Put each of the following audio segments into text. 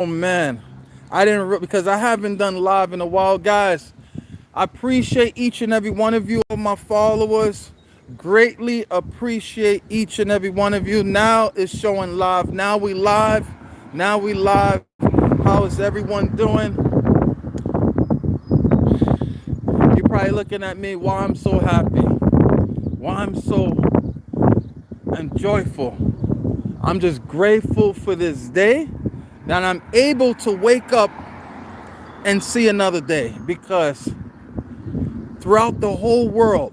man, I didn't because I haven't done live in a while, guys. I appreciate each and every one of you, all my followers. Greatly appreciate each and every one of you. Now it's showing live. Now we live. Now we live. How is everyone doing? You're probably looking at me. Why I'm so happy. Why I'm so and joyful. I'm just grateful for this day that I'm able to wake up and see another day, because throughout the whole world,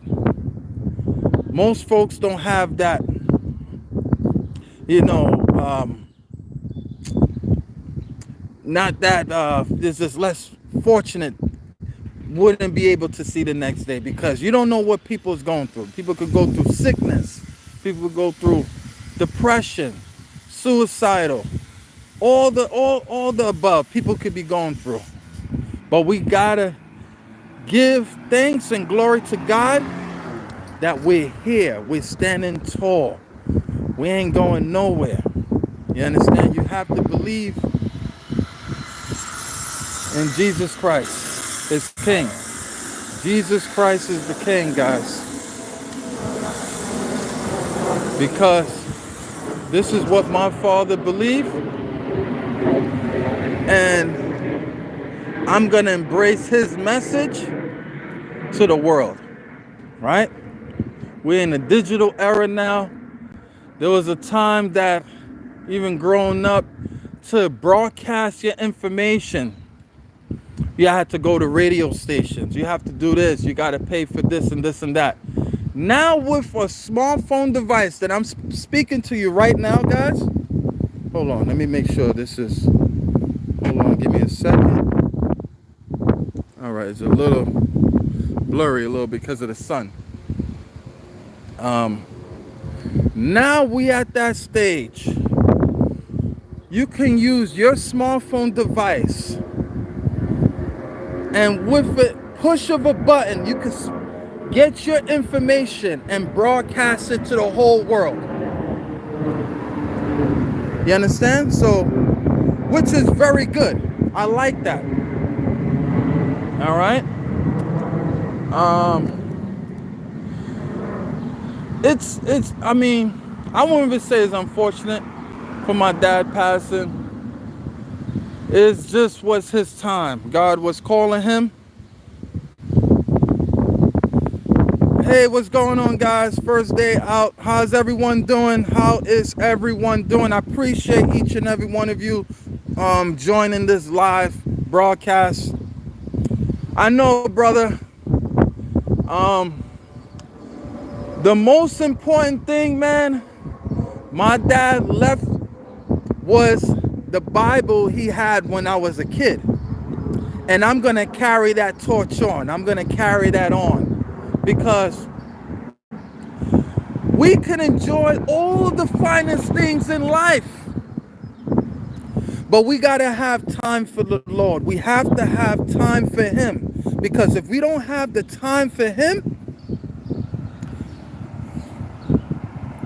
most folks don't have that, you know, not that there's just less fortunate wouldn't be able to see the next day, because you don't know what people's going through. People could go through sickness, people could go through depression, suicidal, all the above people could be going through. But we gotta give thanks and glory to God that we're here, we're standing tall, we ain't going nowhere. You understand? You have to believe in Jesus Christ, his King. Jesus Christ is the King, guys. Because this is what my father believed, and I'm gonna embrace his message to the world, right? We're in a digital era now. There was a time that, even growing up, to broadcast your information, you had to go to radio stations. You have to do this. You got to pay for this and this and that. Now with a smartphone device that I'm speaking to you right now, guys. Hold on. Let me make sure this is... Hold on. Give me a second. All right. It's a little blurry, a little because of the sun. Now we at that stage. You can use your smartphone device, and with a push of a button, you can get your information and broadcast it to the whole world. You understand? So, which is very good. I like that. All right. It's. I mean, I won't even say it's unfortunate for my dad passing. It just was his time. God was calling him. Hey, what's going on, guys? First day out. How's everyone doing? How is everyone doing? I appreciate each and every one of you joining this live broadcast. I know, brother, the most important thing, man, my dad left was the Bible he had when I was a kid. And I'm going to carry that torch on. I'm going to carry that on. Because we can enjoy all the finest things in life, but we got to have time for the Lord. We have to have time for him, because if we don't have the time for him,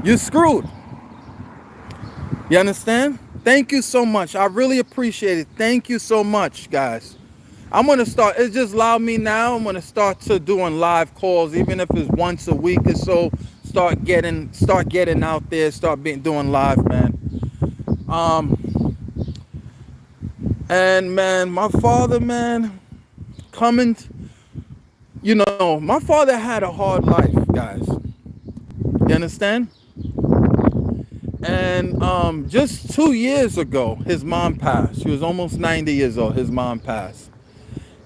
you're screwed. You understand? Thank you so much. I really appreciate it. Thank you so much, guys. I'm going to start, it just allowed me now, I'm going to start to doing live calls, even if it's once a week or so. Start getting out there, doing live, man. And man, my father, man, coming, my father had a hard life, guys. You understand? And just 2 years ago, his mom passed. She was almost 90 years old. His mom passed.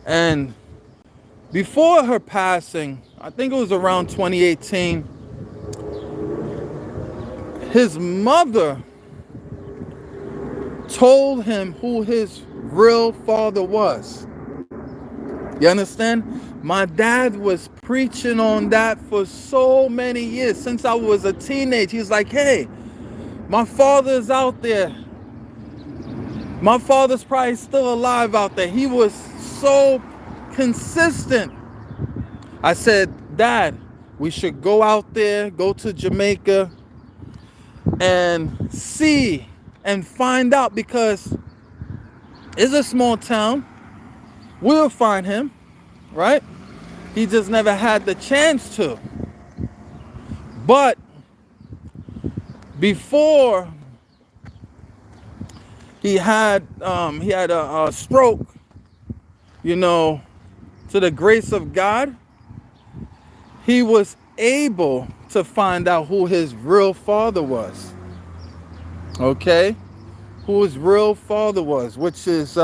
And before her passing, I think it was around 2018, his mother told him who his real father was. You understand? My dad was preaching on that for so many years. Since I was a teenager, he's like, hey, my father's out there. My father's probably still alive out there. He was so consistent. I said, Dad, we should go out there, go to Jamaica and see and find out, because It's a small town. We'll find him, right? He just never had the chance to. But before he had a stroke, you know, to the grace of God, he was able to find out who his real father was. Okay? Who his real father was, which is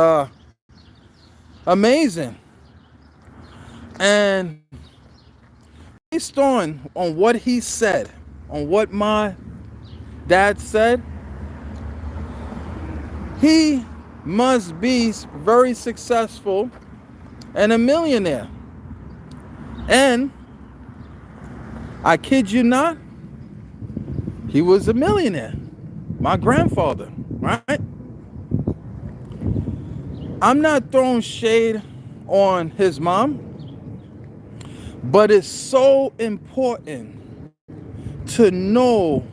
amazing. And based on what he said, on what my dad said, he must be very successful and a millionaire. And I kid you not, he was a millionaire. My grandfather, right? I'm not throwing shade on his mom, but it's so important to know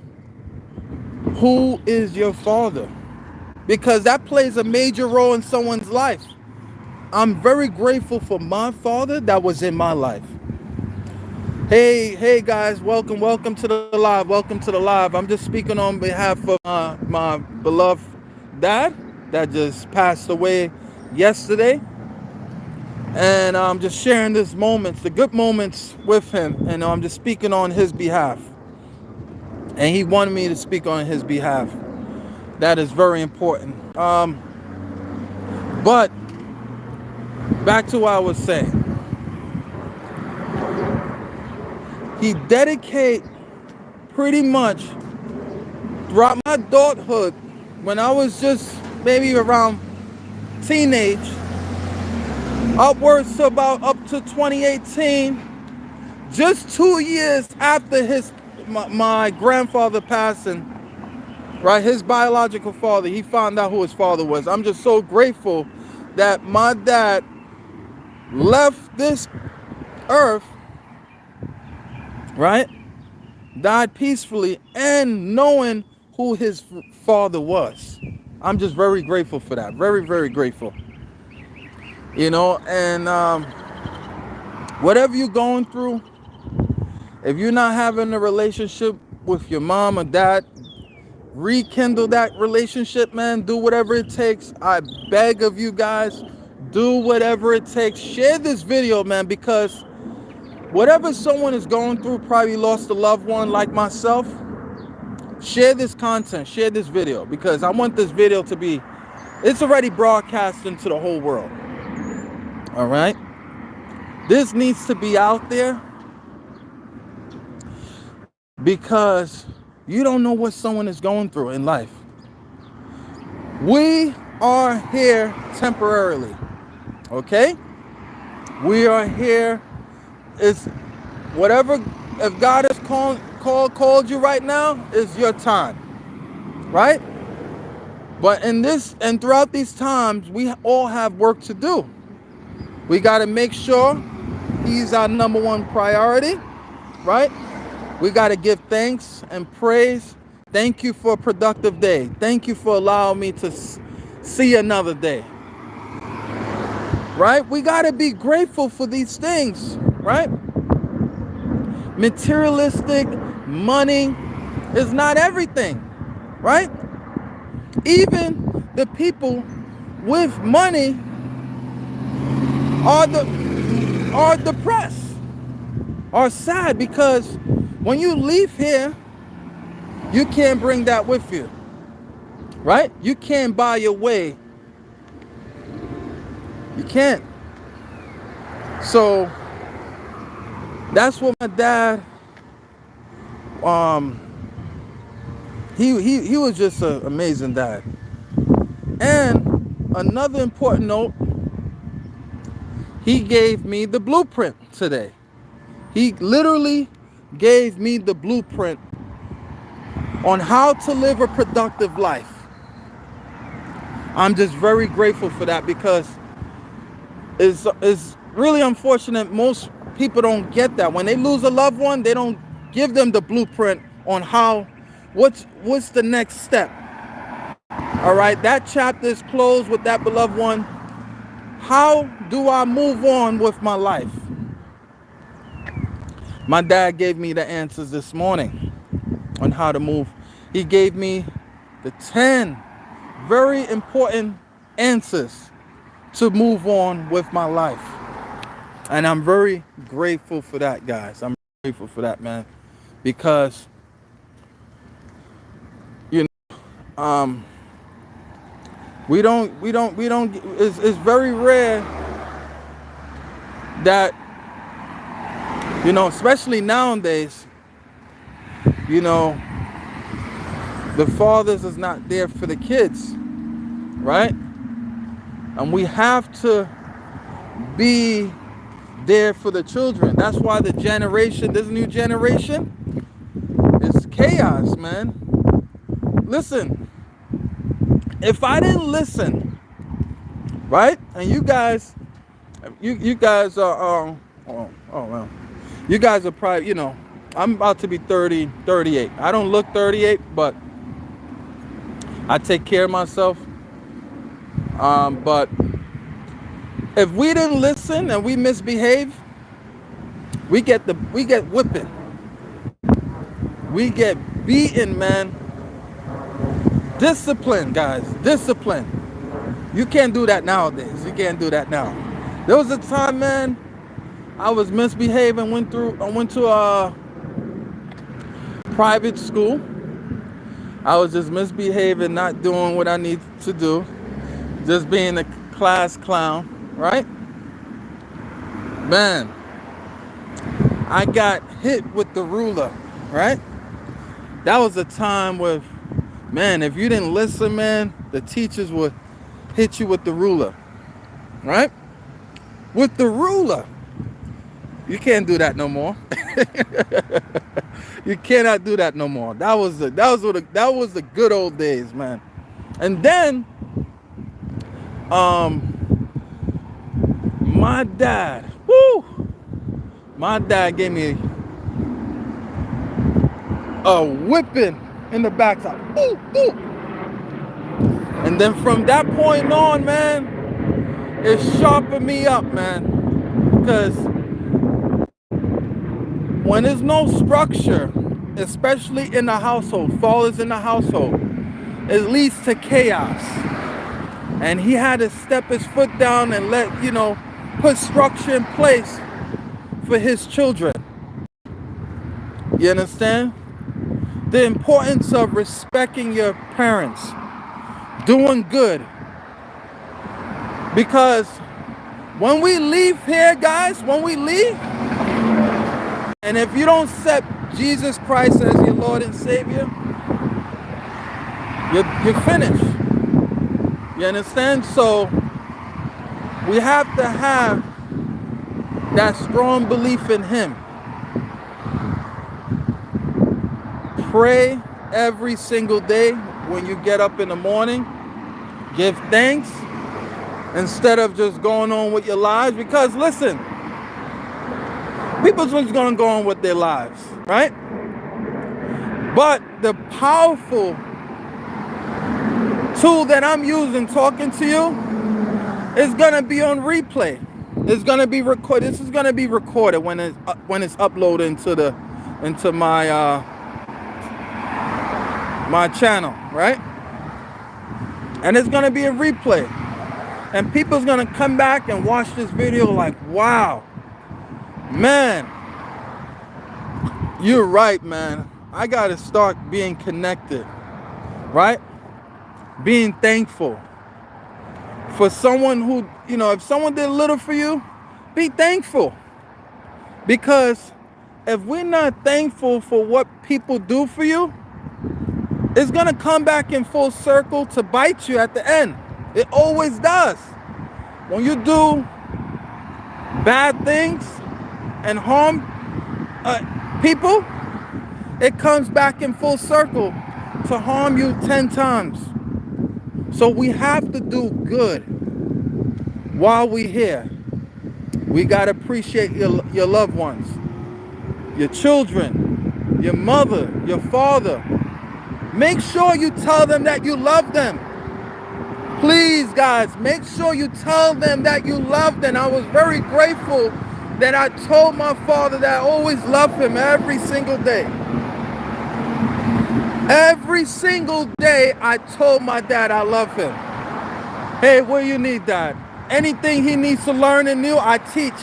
who is your father, because that plays a major role in someone's life. I'm very grateful for my father that was in my life. Hey guys, welcome to the live. I'm just speaking on behalf of my beloved dad that just passed away yesterday. And I'm just sharing these moments, the good moments with him. And I'm just speaking on his behalf. And he wanted me to speak on his behalf. That is very important. But back to what I was saying. He dedicated pretty much throughout my adulthood, when I was just maybe around teenage, upwards to about up to 2018, just 2 years after my grandfather passing, right, his biological father, he found out who his father was. I'm just so grateful that my dad left this earth, right, died peacefully, and knowing who his father was. I'm just very grateful for that. Very, very grateful. You know, and whatever you're going through, if you're not having a relationship with your mom or dad, rekindle that relationship, man. Do whatever it takes. I beg of you guys, do whatever it takes. Share this video, man, because whatever someone is going through, probably lost a loved one like myself, share this content, share this video, because I want this video to be, it's already broadcast into the whole world. All right? This needs to be out there, because you don't know what someone is going through in life. We are here temporarily, okay? We are here. It's whatever, if God has called you right now, is your time, right? But in this and throughout these times, we all have work to do. We got to make sure he's our number one priority, right? We got to give thanks and praise. Thank you for a productive day. Thank you for allowing me to see another day, right? We got to be grateful for these things, right? Materialistic money is not everything, right? Even the people with money are depressed, are sad, because when you leave here, you can't bring that with you, right? You can't buy your way. You can't. So that's what my dad, he was just an amazing dad. And another important note, he gave me the blueprint today. He literally gave me the blueprint on how to live a productive life. I'm just very grateful for that, because it's really unfortunate most people don't get that. When they lose a loved one, they don't give them the blueprint on what's the next step. All right, that chapter is closed with that beloved one. How do I move on with my life? My dad gave me the answers this morning on how to move. He gave me the 10 very important answers to move on with my life. And I'm very grateful for that, guys. I'm grateful for that, man. Because, you know, it's very rare that, you know, especially nowadays, you know, the fathers is not there for the kids, right? And we have to be there for the children. That's why this new generation is chaos, man. Listen, if I didn't listen, right? And you guys are, well, you guys are probably, you know, I'm about to be 38. I don't look 38, but I take care of myself. But if we didn't listen and we misbehave, we get whipping. We get beaten, man. Discipline, guys. Discipline. You can't do that nowadays. You can't do that now. There was a time, man, I was misbehaving. I went to a private school. I was just misbehaving, not doing what I need to do, just being a class clown, right? Man, I got hit with the ruler, right? That was a time where, man, if you didn't listen, man, the teachers would hit you with the ruler, right? With the ruler. You can't do that no more. You cannot do that no more. That was the good old days, man. And then my dad gave me a whipping in the backside. Ooh, ooh. And then from that point on, man, it sharpened me up, man. Because when there's no structure, especially in the household, fathers in the household, it leads to chaos. And he had to step his foot down and put structure in place for his children. You understand? The importance of respecting your parents, doing good. Because when we leave here, guys, and if you don't accept Jesus Christ as your Lord and Savior, you're finished. You understand? So we have to have that strong belief in Him. Pray every single day when you get up in the morning. Give thanks instead of just going on with your lives. Because listen, people's just going to go on with their lives, right? But the powerful tool that I'm using talking to you is going to be on replay. It's going to be recorded. This is going to be recorded when it's uploaded into my my channel, right? And it's going to be a replay. And people's going to come back and watch this video like, wow, man, you're right, man. I got to start being connected, right? Being thankful for someone who, if someone did a little for you, be thankful. Because if we're not thankful for what people do for you, it's going to come back in full circle to bite you at the end. It always does. When you do bad things and harm people, it comes back in full circle to harm you 10 times. So we have to do good while we're here. We got to appreciate your loved ones, your children, your mother, your father. Make sure you tell them that you love them. Please, guys, make sure you tell them that you love them. I was very grateful that I told my father that I always love him every single day. Every single day, I told my dad I love him. Hey, what do you need, Dad? Anything he needs to learn and new, I teach.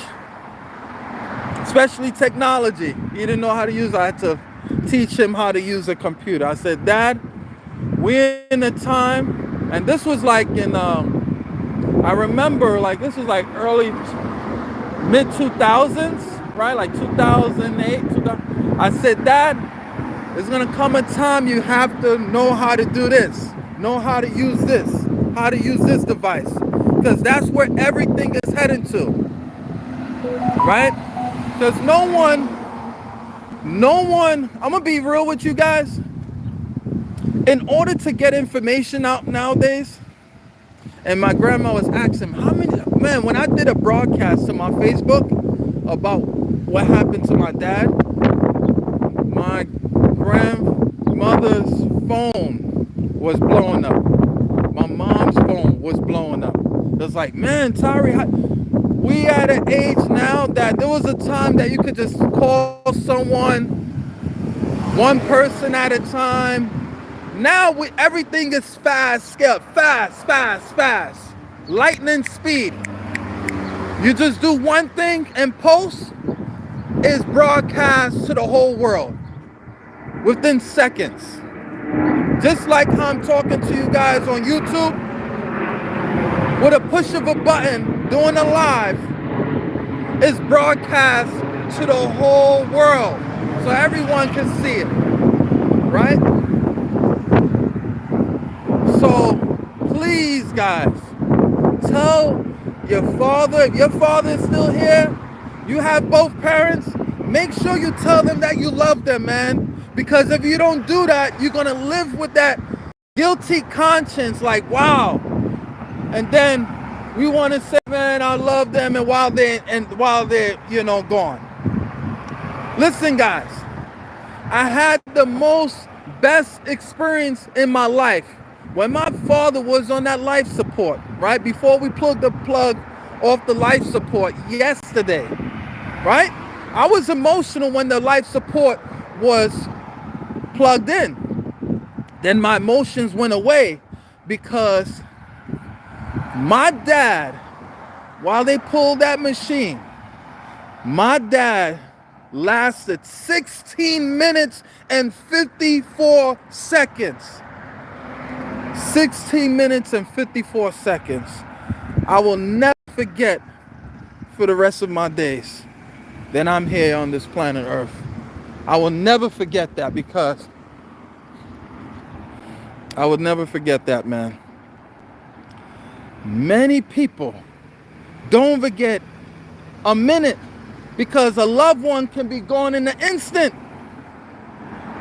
Especially technology. He didn't know how to use it. I had to teach him how to use a computer. I said, Dad, we're in a time, and this was like in, I remember, like, this was like early, mid 2000s, right? Like 2008, 2000. I said, Dad, there's gonna come a time you have to know how to do this, know how to use this device, because that's where everything is heading to, right? Because no one, I'm gonna be real with you guys. In order to get information out nowadays, and my grandma was asking, how many, man, when I did a broadcast to my Facebook about what happened to my dad, my grandmother's phone was blowing up. My mom's phone was blowing up. It was like, man, Tari, we at an age now that there was a time that you could just call someone, one person at a time. Now everything is fast, fast, lightning speed. You just do one thing and post is broadcast to the whole world within seconds. Just like how I'm talking to you guys on YouTube, with a push of a button, doing a live, is broadcast to the whole world, so everyone can see it, right? So please, guys, tell your father, if your father is still here, you have both parents, make sure you tell them that you love them, man. Because if you don't do that, you're gonna live with that guilty conscience, like, wow. And then we want to say, man, I love them, and while they're, you know, gone. Listen, guys, I had the most best experience in my life when my father was on that life support, right? Before we pulled the plug off the life support yesterday, right? I was emotional when the life support was plugged in. Then my emotions went away because my dad, while they pulled that machine, my dad lasted 16 minutes and 54 seconds. 16 minutes and 54 seconds. I will never forget for the rest of my days that I'm here on this planet Earth. I will never forget that, because I would never forget that, man. Many people don't forget a minute, because a loved one can be gone in an instant.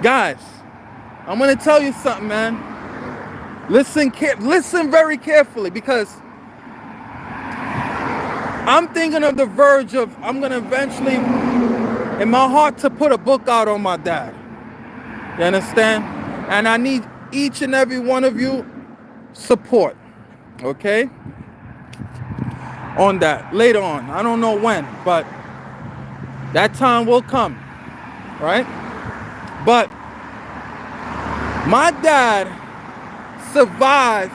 Guys, I'm going to tell you something, man. Listen very carefully, because I'm thinking of the verge of, I'm going to eventually, in my heart, to put a book out on my dad. You understand? And I need each and every one of you support, okay? On that, later on. I don't know when, but that time will come, right? But my dad survived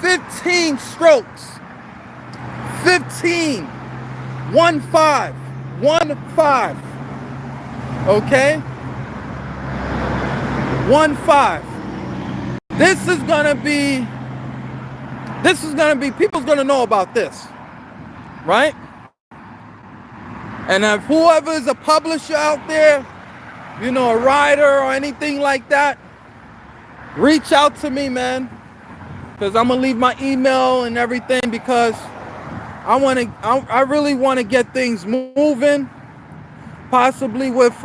15 strokes. 15. 1-5. 1-5. Okay? 1-5. This is gonna be, people's gonna know about this, right? And if whoever is a publisher out there, you know, a writer or anything like that, reach out to me, man. Because I'm gonna leave my email and everything, because I really want to get things moving, possibly with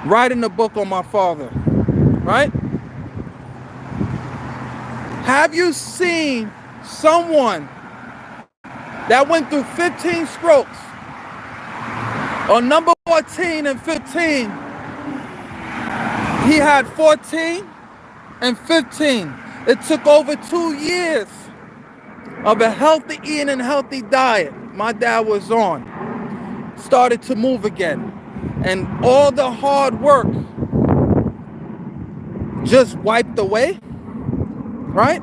writing a book on my father, right? Have you seen someone that went through 15 strokes, or number 14 and 15, he had 14 and 15. It took over 2 years of a healthy eating and healthy diet my dad was on. Started to move again. And all the hard work just wiped away, right?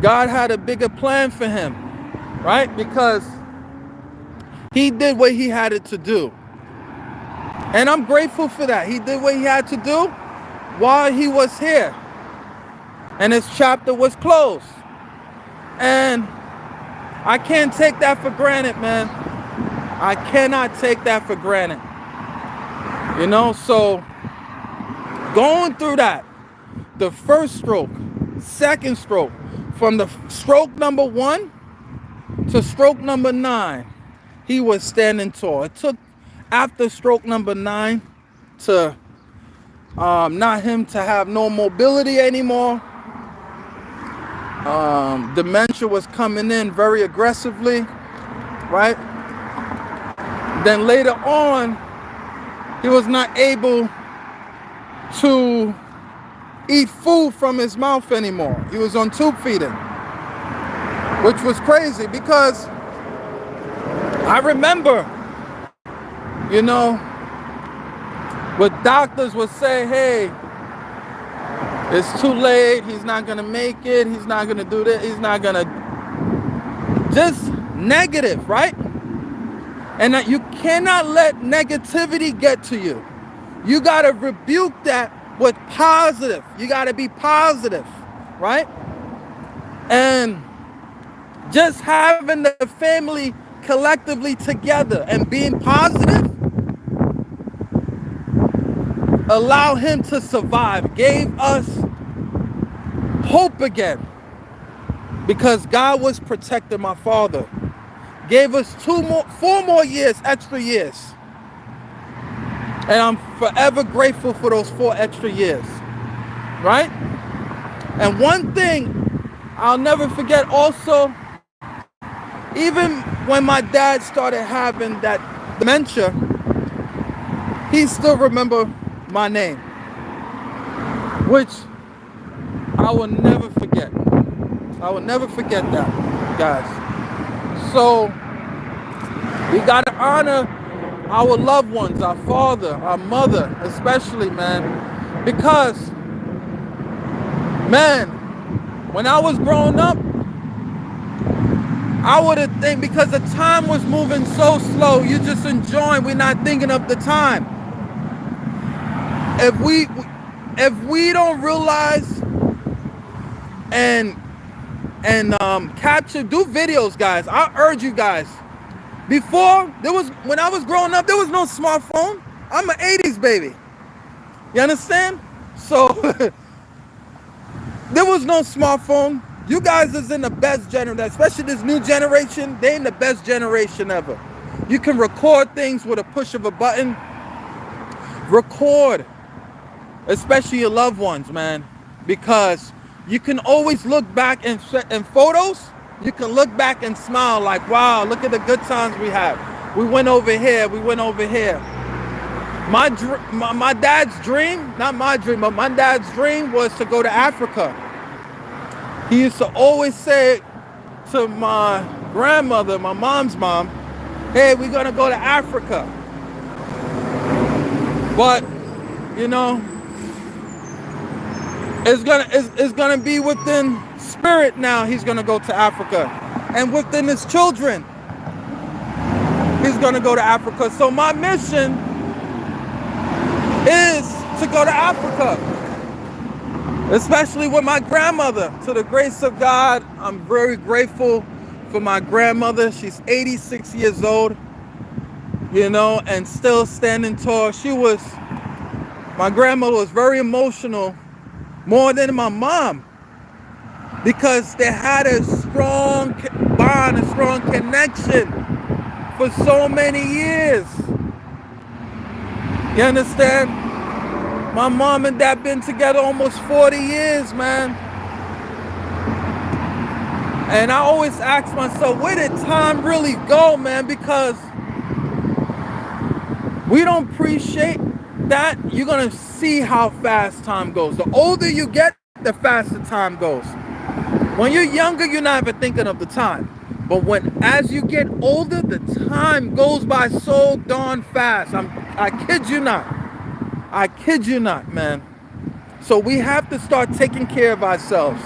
God had a bigger plan for him, right? Because he did what he had to do. And I'm grateful for that. He did what he had to do while he was here. And his chapter was closed. And I can't take that for granted, man. I cannot take that for granted. You know, so going through that, the first stroke, second stroke, from the stroke number 1 to stroke number 9, he was standing tall. It took after stroke number 9 to not him to have no mobility anymore. Dementia was coming in very aggressively, right? Then later on, he was not able to eat food from his mouth anymore. He was on tube feeding, which was crazy because I remember, you know, what doctors would say, hey, it's too late, he's not gonna make it, he's not gonna do this, he's not gonna, just negative, right? And that you cannot let negativity get to you. You gotta rebuke that with positive. You gotta be positive, right? And just having the family collectively together and being positive allow him to survive, gave us hope again, because God was protecting my father, gave us 4 more years, extra years, and I'm forever grateful for those 4 extra years, right? And one thing I'll never forget also, even when my dad started having that dementia, he still remember my name, which I will never forget. I will never forget that, guys. So we gotta honor our loved ones, our father, our mother, especially, man, because, man, when I was growing up, I would have think, because the time was moving so slow, you just enjoying, we're not thinking of the time. If we don't realize and capture, do videos, guys. I urge you guys. Before, when I was growing up, there was no smartphone. I'm an 80s baby. You understand? So there was no smartphone. You guys is in the best generation, especially this new generation. They in the best generation ever. You can record things with a push of a button. Record, especially your loved ones, man, because you can always look back in photos. You can look back and smile like, wow, look at the good times we had. We went over here. We went over here. My dad's dream, not my dream, but my dad's dream was to go to Africa. He used to always say to my grandmother, my mom's mom, hey, we're going to go to Africa. But, you know, it's gonna be within spirit now. He's gonna go to Africa, and within his children, he's gonna go to Africa. So my mission is to go to Africa, especially with my grandmother. To the grace of God, I'm very grateful for my grandmother. She's 86 years old, you know, and still standing tall. My grandmother was very emotional, more than my mom, because they had a strong bond, a strong connection for so many years. You understand? My mom and dad been together almost 40 years, man. And I always ask myself, where did time really go, man? Because we don't appreciate that. You're gonna see how fast time goes. The older you get, the faster time goes. When you're younger, you're not even thinking of the time. But as you get older, the time goes by so darn fast. I kid you not. I kid you not, man. So we have to start taking care of ourselves.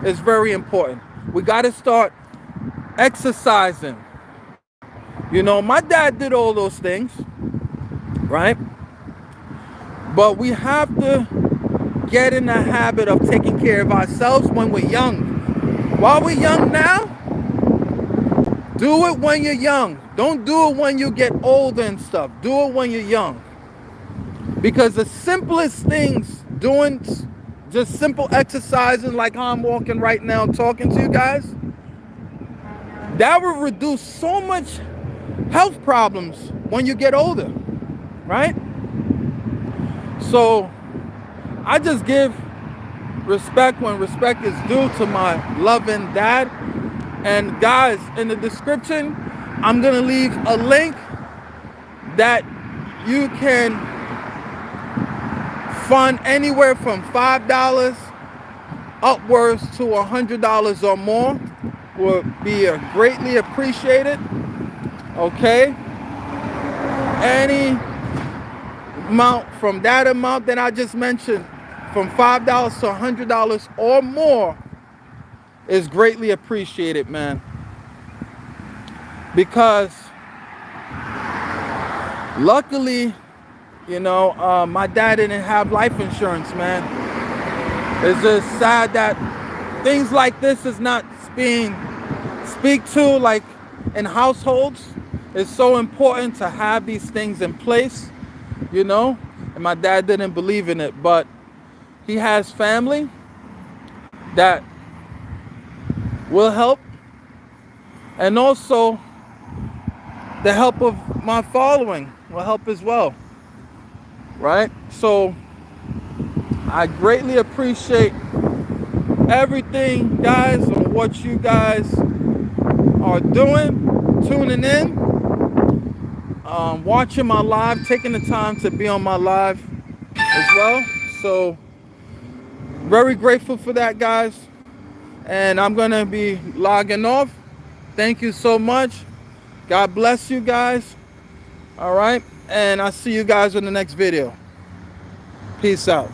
It's very important. We got to start exercising. You know, my dad did all those things, right? But we have to get in the habit of taking care of ourselves when we're young. While we're young now, do it when you're young. Don't do it when you get older and stuff. Do it when you're young. Because the simplest things, doing just simple exercising like how I'm walking right now talking to you guys, that will reduce so much health problems when you get older, right? So I just give respect when respect is due to my loving dad. And guys, in the description, I'm gonna leave a link that you can fund anywhere from $5 upwards to $100 or more. Will be greatly appreciated. Okay, any amount from that amount that I just mentioned, from $5 to $100 or more, is greatly appreciated, man. Because luckily, you know, my dad didn't have life insurance, man. It's just sad that things like this is not being speak to like in households. It's so important to have these things in place, you know. And my dad didn't believe in it, but he has family that will help, and also the help of my following will help as well, right? So I greatly appreciate everything, guys, and what you guys are doing, tuning in, watching my live, taking the time to be on my live as well. So very grateful for that, guys. And I'm gonna be logging off. Thank you so much. God bless you guys. All right, and I'll see you guys in the next video. Peace out.